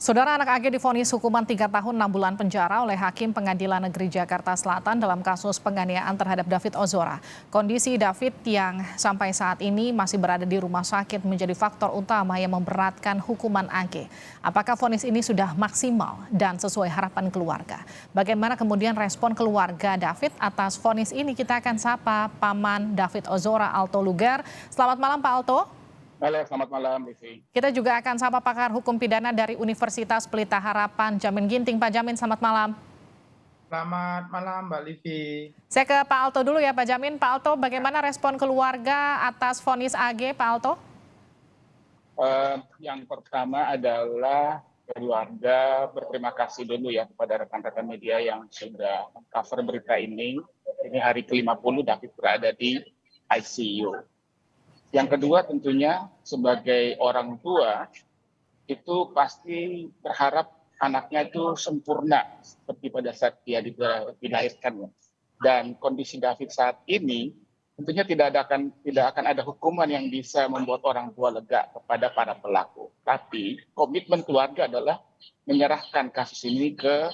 Saudara anak AG divonis hukuman 3 tahun 6 bulan penjara oleh Hakim Pengadilan Negeri Jakarta Selatan dalam kasus penganiayaan terhadap David Ozora. Kondisi David yang sampai saat ini masih berada di rumah sakit menjadi faktor utama yang memberatkan hukuman AG. Apakah vonis ini sudah maksimal dan sesuai harapan keluarga? Bagaimana kemudian respon keluarga David atas vonis ini? Kita akan sapa Paman David Ozora, Alto Luger. Selamat malam Pak Alto. Halo, selamat malam, Livi. Kita juga akan sapa pakar hukum pidana dari Universitas Pelita Harapan, Jamin Ginting. Pak Jamin, selamat malam. Selamat malam, Mbak Livi. Saya ke Pak Alto dulu ya, Pak Jamin. Pak Alto, bagaimana respon keluarga atas vonis AG, Pak Alto? Yang pertama adalah keluarga berterima kasih dulu ya kepada rekan-rekan media yang sudah cover berita ini. Ini hari ke-50 David berada di ICU. Yang kedua tentunya sebagai orang tua itu pasti berharap anaknya itu sempurna seperti pada saat dia dilahirkan. Dan kondisi David saat ini tentunya tidak akan ada hukuman yang bisa membuat orang tua lega kepada para pelaku. Tapi komitmen keluarga adalah menyerahkan kasus ini ke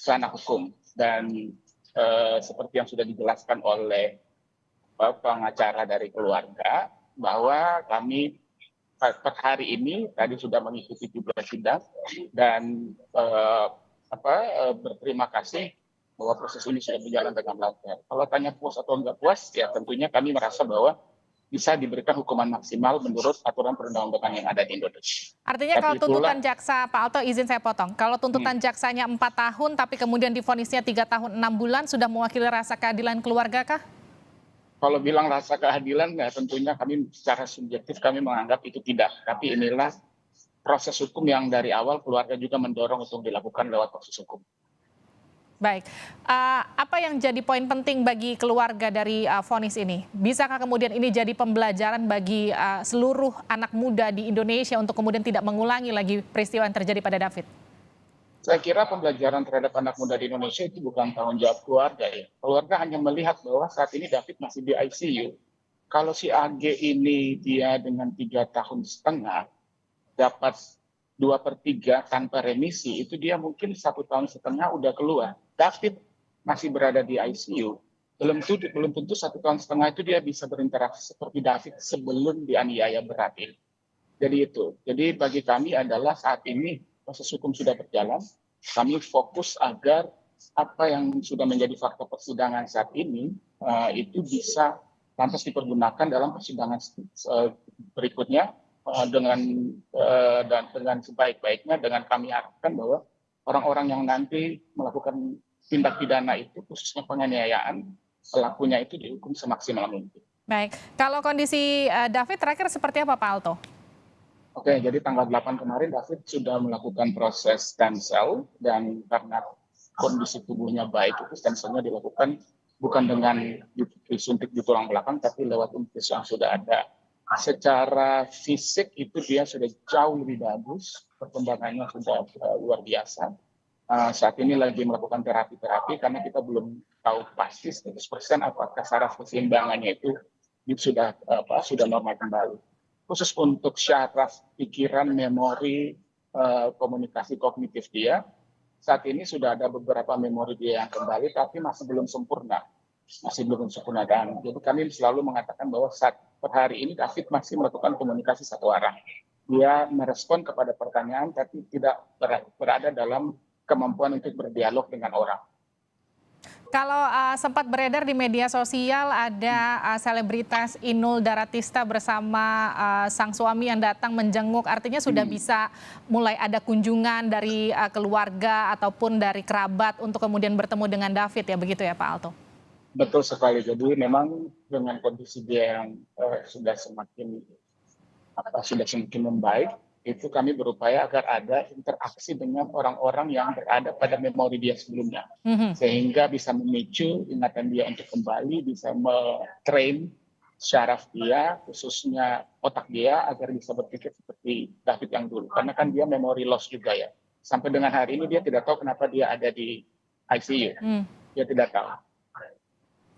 ranah hukum. Dan seperti yang sudah dijelaskan oleh pengacara dari keluarga, bahwa kami per hari ini tadi sudah mengikuti 17 sidang dan berterima kasih bahwa proses ini sudah berjalan dengan lancar. Kalau tanya puas atau enggak puas, ya tentunya kami merasa bahwa bisa diberikan hukuman maksimal menurut aturan perundang-undangan yang ada di Indonesia. Artinya kalau tuntutan jaksa, Pak Alto izin saya potong, kalau tuntutan jaksanya 4 tahun tapi kemudian divonisnya 3 tahun 6 bulan sudah mewakili rasa keadilan keluarga kah? Kalau bilang rasa keadilan, ya tentunya kami secara subjektif kami menganggap itu tidak. Tapi inilah proses hukum yang dari awal keluarga juga mendorong untuk dilakukan lewat proses hukum. Baik, apa yang jadi poin penting bagi keluarga dari vonis ini? Bisakah kemudian ini jadi pembelajaran bagi seluruh anak muda di Indonesia untuk kemudian tidak mengulangi lagi peristiwa yang terjadi pada David? Saya kira pembelajaran terhadap anak muda di Indonesia itu bukan tanggung jawab keluarga ya. Keluarga hanya melihat bahwa saat ini David masih di ICU. Kalau si AG ini dia dengan 3 tahun setengah dapat 2/3 tanpa remisi, itu dia mungkin 1 tahun setengah udah keluar. David masih berada di ICU. Belum tentu 1 tahun setengah itu dia bisa berinteraksi seperti David sebelum dianiaya berat ini. Jadi itu. Jadi bagi kami adalah saat ini proses hukum sudah berjalan, kami fokus agar apa yang sudah menjadi fakta persidangan saat ini itu bisa lantas dipergunakan dalam persidangan berikutnya dengan sebaik-baiknya, dengan kami harapkan bahwa orang-orang yang nanti melakukan tindak pidana itu khususnya penganiayaan pelakunya itu dihukum semaksimal mungkin. Baik, kalau kondisi David terakhir seperti apa Pak Alto? Oke, jadi tanggal 8 kemarin David sudah melakukan proses stem cell dan karena kondisi tubuhnya baik itu stem cell-nya dilakukan bukan dengan disuntik di tulang belakang tapi lewat infus yang sudah ada. Secara fisik itu dia sudah jauh lebih bagus, perkembangannya sudah luar biasa. Saat ini lagi melakukan terapi karena kita belum tahu pasti 100% apakah saraf keseimbangannya itu sudah normal kembali. Khusus untuk syaraf pikiran, memori, komunikasi kognitif dia, saat ini sudah ada beberapa memori dia yang kembali, tapi masih belum sempurna. Dan jadi kami selalu mengatakan bahwa saat per hari ini David masih melakukan komunikasi satu arah. Dia merespon kepada pertanyaan, tapi tidak berada dalam kemampuan untuk berdialog dengan orang. Kalau sempat beredar di media sosial ada selebritas Inul Daratista bersama sang suami yang datang menjenguk, artinya sudah bisa mulai ada kunjungan dari keluarga ataupun dari kerabat untuk kemudian bertemu dengan David ya, begitu ya Pak Alto? Betul sekali, jadi memang dengan kondisi dia yang sudah semakin membaik, itu kami berupaya agar ada interaksi dengan orang-orang yang berada pada memori dia sebelumnya. Sehingga bisa memicu ingatan dia untuk kembali, bisa train syaraf dia, khususnya otak dia, agar bisa berpikir seperti David yang dulu. Karena kan dia memory loss juga ya. Sampai dengan hari ini dia tidak tahu kenapa dia ada di ICU. Dia tidak tahu.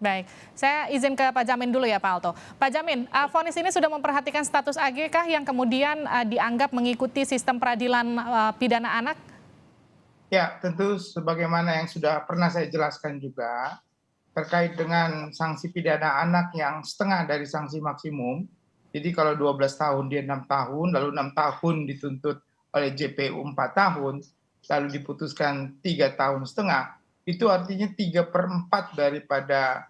Baik, saya izin ke Pak Jamin dulu ya Pak Alto. Pak Jamin, vonis ini sudah memperhatikan status AG kah yang kemudian dianggap mengikuti sistem peradilan pidana anak? Ya, tentu sebagaimana yang sudah pernah saya jelaskan juga, terkait dengan sanksi pidana anak yang setengah dari sanksi maksimum. Jadi kalau 12 tahun dia 6 tahun, lalu 6 tahun dituntut oleh JPU 4 tahun, lalu diputuskan 3 tahun setengah, itu artinya 3/4 daripada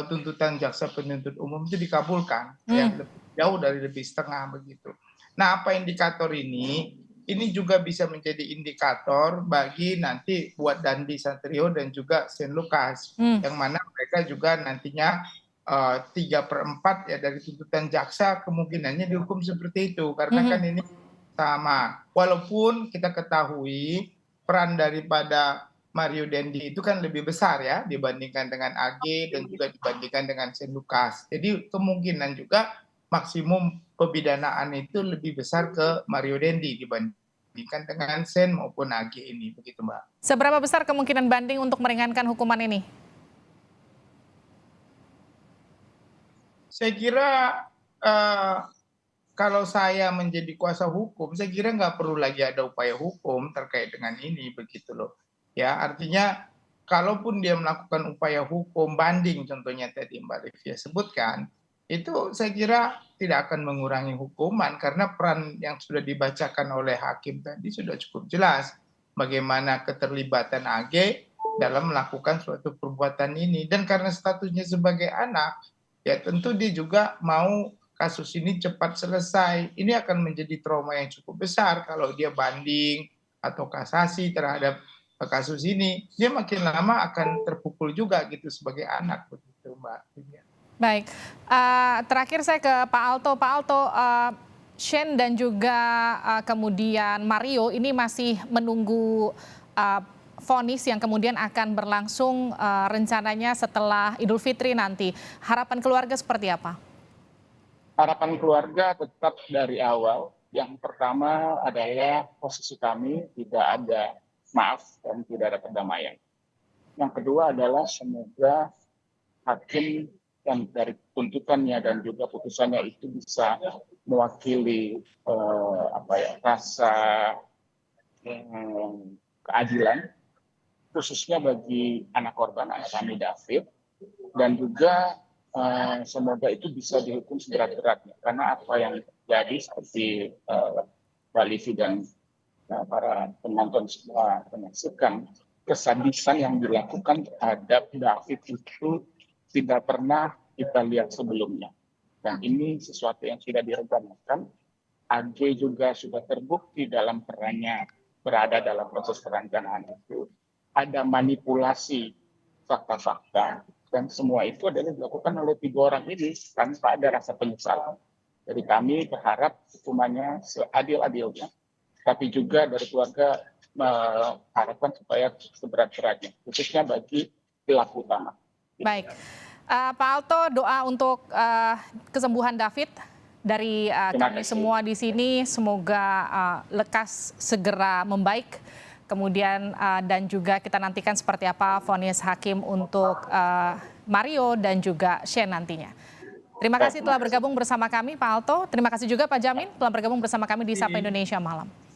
tuntutan jaksa penuntut umum itu dikabulkan, ya lebih jauh dari lebih setengah begitu. Nah, apa indikator ini? Ini juga bisa menjadi indikator bagi nanti buat Dandi Satrio dan juga Shane Lucas, yang mana mereka juga nantinya 3/4 ya dari tuntutan jaksa kemungkinannya dihukum seperti itu, karena kan ini sama. Walaupun kita ketahui peran daripada Mario Dendi itu kan lebih besar ya dibandingkan dengan AG dan juga dibandingkan dengan Shane Lucas. Jadi kemungkinan juga maksimum pemidanaan itu lebih besar ke Mario Dendi dibandingkan dengan Shane maupun AG ini, begitu Mbak. Seberapa besar kemungkinan banding untuk meringankan hukuman ini? Saya kira kalau saya menjadi kuasa hukum, saya kira nggak perlu lagi ada upaya hukum terkait dengan ini, begitu loh. Ya, artinya kalaupun dia melakukan upaya hukum banding contohnya tadi Mbak Livia sebutkan, itu saya kira tidak akan mengurangi hukuman karena peran yang sudah dibacakan oleh hakim tadi sudah cukup jelas bagaimana keterlibatan AG dalam melakukan suatu perbuatan ini. Dan karena statusnya sebagai anak, ya tentu dia juga mau kasus ini cepat selesai. Ini akan menjadi trauma yang cukup besar kalau dia banding atau kasasi terhadap kasus ini, dia makin lama akan terpukul juga gitu sebagai anak, begitu Mbak. Baik, terakhir saya ke Pak Alto. Pak Alto, Shane dan juga kemudian Mario ini masih menunggu vonis yang kemudian akan berlangsung rencananya setelah Idul Fitri nanti. Harapan keluarga seperti apa? Harapan keluarga tetap dari awal. Yang pertama adalah posisi kami tidak ada maaf dan tidak ada perdamaian. Yang kedua adalah semoga hakim dan dari tuntutannya dan juga putusannya itu bisa mewakili rasa keadilan, khususnya bagi anak korban, anak kami David, dan juga semoga itu bisa dihukum seberat-beratnya. Karena apa yang terjadi seperti Mbak Livi dan para penonton semua menyaksikan, kesadisan yang dilakukan terhadap David itu tidak pernah kita lihat sebelumnya. Dan ini sesuatu yang tidak direncanakan. AG juga sudah terbukti dalam perannya berada dalam proses perencanaan itu. Ada manipulasi fakta-fakta. Dan semua itu adalah dilakukan oleh 3 orang ini tanpa ada rasa penyesalan. Jadi kami berharap hukumannya seadil-adilnya. Tapi juga dari keluarga mengharapkan supaya seberat-beratnya, khususnya bagi pelaku utama. Baik, Pak Alto, doa untuk kesembuhan David dari kami semua di sini, semoga lekas segera membaik. Kemudian dan juga kita nantikan seperti apa vonis hakim untuk Mario dan juga Shane nantinya. Terima kasih telah bergabung bersama kami Pak Alto. Terima kasih juga Pak Jamin telah bergabung bersama kami di Sapa Indonesia Malam.